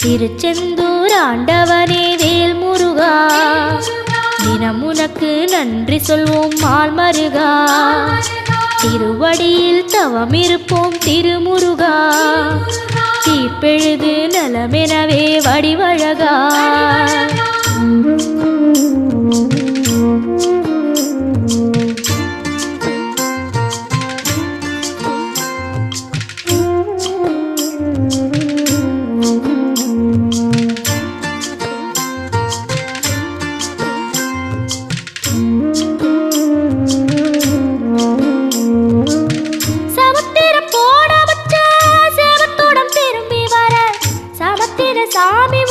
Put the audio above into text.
திருச்செந்தூர் ஆண்டவனே வேல் முருகா, தினம் உனக்கு நன்றி சொல்வோம் மால் மருகா. திருவடியில் தவம் இருப்போம் திருமுருகா, தீப்பெழுது நலமெனவே வடிவழகா. சாமி